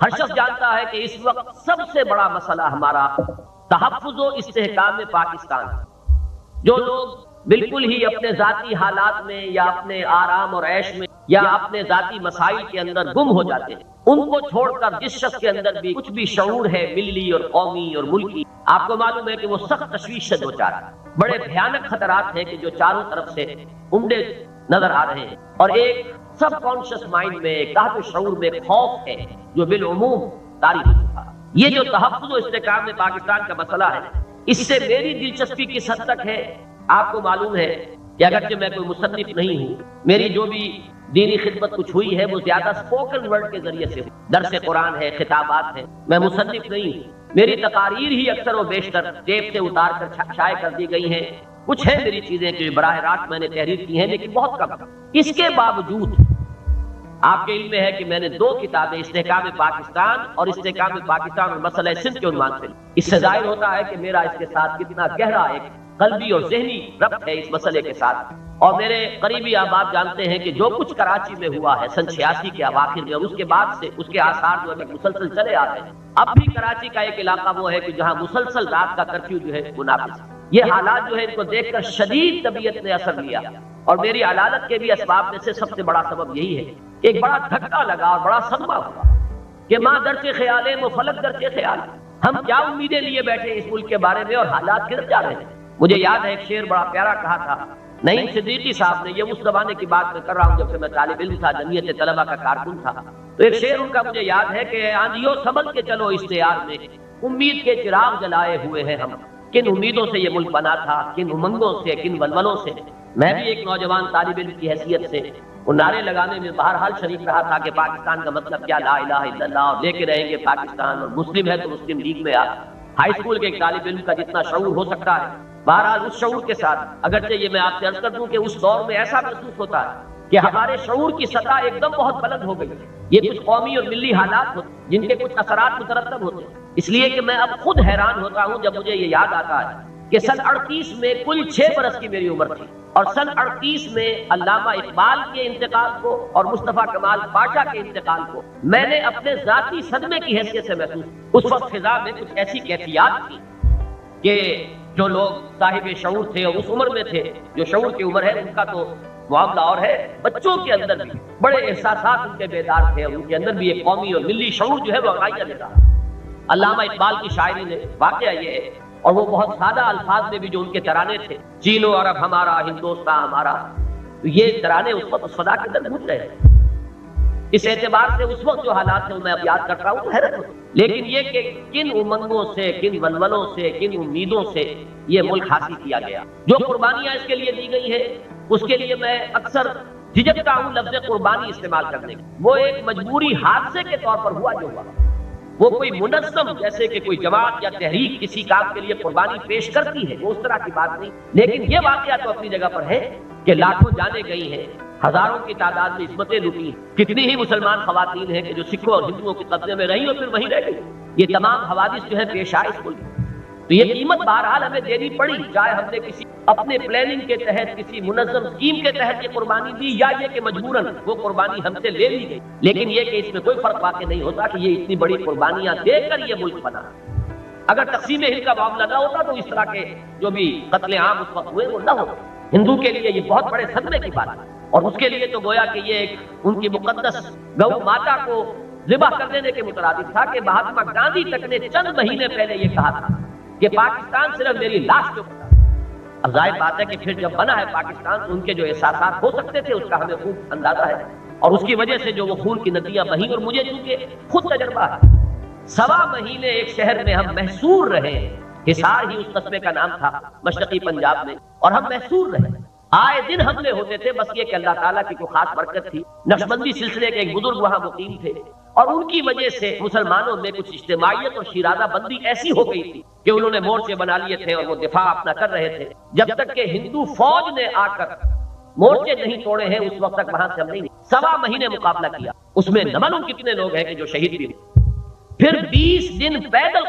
ہر شخص جانتا ہے کہ اس وقت سب سے بڑا مسئلہ ہمارا تحفظ و استحکام پاکستان۔ جو لوگ بالکل ہی اپنے ذاتی حالات میں یا اپنے آرام اور عیش میں یا اپنے ذاتی مسائل کے اندر گم ہو جاتے ہیں، ان کو چھوڑ کر جس شخص کے اندر بھی کچھ بھی شعور ہے ملی اور قومی اور ملکی، آپ کو معلوم ہے کہ وہ سخت تشویش سے دوچار ہے۔ بڑے بھیانک خطرات ہیں کہ جو چاروں طرف سے عمدے نظر آ رہے ہیں، اور ایک سب کانشس مائنڈ میں، ایک تحت شعور میں خوف ہے جو بالعموم طاری ہو چکا۔ یہ جو تحفظ و استحکام میں پاکستان کا مسئلہ ہے، اس سے میری دلچسپی کس حد تک ہے آپ کو معلوم ہے کہ اگرچہ میں کوئی مصنف نہیں ہوں، میری جو بھی دینی خدمت کچھ ہوئی ہے وہ زیادہ سپوکن ورڈ کے ذریعے سے، درس قرآن ہے، خطابات ہیں، میں مصنف نہیں ہوں۔ میری تقاریر ہی اکثر و بیشتر ٹیپ سے اتار کر شائع کر دی گئی ہیں، کچھ ہیں میری چیزیں کہ براہ راست میں نے تحریر کی ہیں، لیکن بہت کم۔ اس کے باوجود آپ کے علم میں ہے کہ میں نے 2 کتابیں استحکام پاکستان اور استحکام پاکستان اور مسئلہ سندھ کے عنوان سے، اس سے ظاہر ہوتا ہے کہ میرا اس کے ساتھ کتنا گہرا ایک قلبی اور ذہنی ربط ہے اس مسئلے کے ساتھ۔ اور میرے قریبی احباب جانتے ہیں کہ جو کچھ کراچی میں ہوا ہے سن 86 کے اواخر میں، اور اس کے بعد سے اس کے آثار جو ہے مسلسل چلے آ رہے ہیں۔ اب بھی کراچی کا ایک علاقہ وہ ہے کہ جہاں مسلسل رات کا کرفیو جو ہے وہ نافذ ہے۔ یہ حالات جو ہے ان کو دیکھ کر شدید طبیعت نے اثر لیا، اور میری علالت کے بھی اسباب میں سے سب سے بڑا سبب یہی ہے کہ ایک بڑا دھکا لگا اور بڑا صدمہ ہوا کہ ماں درچ خیال ہے وہ فلک درچ خیال ہے۔ ہم کیا امیدیں لیے بیٹھے اس ملک کے بارے میں، اور حالات کدھر جا رہے ہیں۔ مجھے یاد ہے ایک شعر بڑا پیارا کہا تھا نعیم صدیقی صاحب نے، یہ اس زمانے کی بات میں کر رہا ہوں جب سے میں طالب علم تھا، جمعیت طلبہ کا کارکن تھا۔ تو ایک شعر ان کا مجھے یاد ہے کہ آندھیوں سنبھل کے چلو اشتیاق میں، امید کے چراغ جلائے ہوئے ہیں ہم۔ کن امیدوں سے یہ ملک بنا تھا، کن امنگوں سے، کن ولولوں سے۔ میں بھی ایک نوجوان طالب علم کی حیثیت سے وہ نعرے لگانے میں بہرحال شریک رہا تھا کہ پاکستان کا مطلب کیا، لا الہ الا اللہ، اور لے کے رہیں گے پاکستان، اور مسلم ہے تو مسلم لیگ میں آ۔ ہائی اسکول کے ایک طالب علم کا جتنا شعور ہو سکتا ہے، بہرحال اس شعور کے ساتھ، اگرچہ یہ میں آپ سے عرض کر دوں کہ اس دور میں ایسا محسوس ہوتا ہے کہ ہمارے شعور کی سطح ایک دم بہت بلند ہو گئی ہے۔ یہ کچھ قومی اور ملی حالات ہوتے جن کے کچھ اثرات مترتب ہوتے ہیں، اس لیے کہ میں اب خود حیران ہوتا ہوں جب مجھے یہ یاد آتا ہے کہ سن 38 میں کل 6 برس کی میری عمر تھی، اور سن 38 میں علامہ اقبال کے انتقال کو اور مصطفیٰ کمال پاشا کے انتقال کو میں نے اپنے ذاتی صدمے کی حیثیت سے محسوس۔ اس وقت فضا میں کچھ ایسی کیفیات تھی کہ جو لوگ صاحب شعور تھے اور اس عمر میں تھے، جو شعور کی عمر ہے ان کا تو معاملہ اور ہے، بچوں کے اندر بھی بڑے احساسات ان کے بیدار تھے، اور ان کے اندر بھی ایک قومی اور ملی شعور جو ہے وہ آگاہی دیتا۔ علامہ اقبال کی شاعری میں واقعہ یہ ہے، اور وہ بہت سادہ الفاظ میں بھی جو ان کے ترانے تھے، چین و عرب ہمارا، ہندوستان ہمارا، تو یہ ترانے اس وقت اس فضا کے اندر گونج رہے تھے۔ اس اعتبار سے اس وقت جو حالات ہیں میں اب یاد کرتا ہوں تو حیرت ہوتی ہے۔ لیکن یہ کہ کن امنگوں سے، کن ولولوں سے، کن امیدوں سے یہ ملک حاصل کیا گیا، جو قربانیاں اس کے لیے دی گئی ہیں، اس کے لیے میں اکثر جھجکتا ہوں لفظ قربانی استعمال کرنے کی۔ وہ ایک مجبوری حادثے کے طور پر ہوا جو ہوا، وہ کوئی منظم جیسے کہ کوئی جماعت یا تحریک کسی کام کے لیے قربانی پیش کرتی ہے، وہ اس طرح کی بات نہیں۔ لیکن یہ واقعہ تو اپنی جگہ پر ہے کہ لاکھوں جانیں گئی ہیں، ہزاروں کی تعداد میں عصمتیں لوٹی، کتنی ہی مسلمان خواتین ہیں کہ جو سکھوں اور ہندوؤں کے قبضے میں رہیں اور پھر وہیں رہ گئی۔ یہ تمام حوادث جو ہے پیش آئے اس ملک میں، تو یہ قیمت بہرحال ہمیں دینی پڑی، چاہے ہم نے کسی اپنے پلاننگ کے تحت، کسی منظم اسکیم کے تحت یہ قربانی دی، یا یہ کہ مجبوراً وہ قربانی ہم سے لے لی گئی۔ لیکن یہ کہ اس میں کوئی فرق واقع نہیں ہوتا کہ یہ اتنی بڑی قربانیاں دے کر یہ ملک بنا۔ اگر تقسیم ہند کا معاملہ نہ ہوتا تو اس طرح کے جو بھی قتل عام اس وقت ہوئے وہ نہ ہوتے۔ ہندو کے لیے یہ بہت بڑے صدمے کی بات ہے، اور اس کے لیے تو گویا کہ یہ ایک ان کی مقدس گو ماتا کو ذبح کر دینے کے مترادف تھا کہ مہاتما گاندھی تک نے چند مہینے پہلے یہ کہا تھا کہ پاکستان صرف میری لاش کے اوپر۔ اب ظاہر بات ہے کہ پھر جب بنا ہے پاکستان تو ان کے جو احساسات ہو سکتے تھے اس کا ہمیں خوب اندازہ ہے، اور اس کی وجہ سے جو وہ خون کی ندیاں بہیں، اور مجھے چونکہ خود تجربہ ہے، 1.25 مہینے ایک شہر میں ہم محصور رہے، حصار ہی اس قصبے کا نام تھا مشرقی پنجاب میں، اور ہم محصور رہے۔ آئے دن حملے ہوتے تھے، بس یہ کہ اللہ تعالیٰ کی کوئی خاص برکت تھی، نقشبندی سلسلے کے ایک بزرگ وہاں مقیم تھے، اور ان کی وجہ سے مسلمانوں میں کچھ اجتماعیت اور شیرازہ بندی ایسی ہو گئی تھی کہ انہوں نے مورچے بنا لیے تھے اور وہ دفاع اپنا کر رہے تھے، جب تک کہ ہندو فوج نے آ کر مورچے نہیں توڑے ہیں اس وقت تک وہاں سے ہم نہیں۔ 1.25 مہینے مقابلہ کیا، اس میں نہ معلوم کتنے لوگ ہیں کہ جو شہید بھی ہوئے، پھر 20 دن پیدل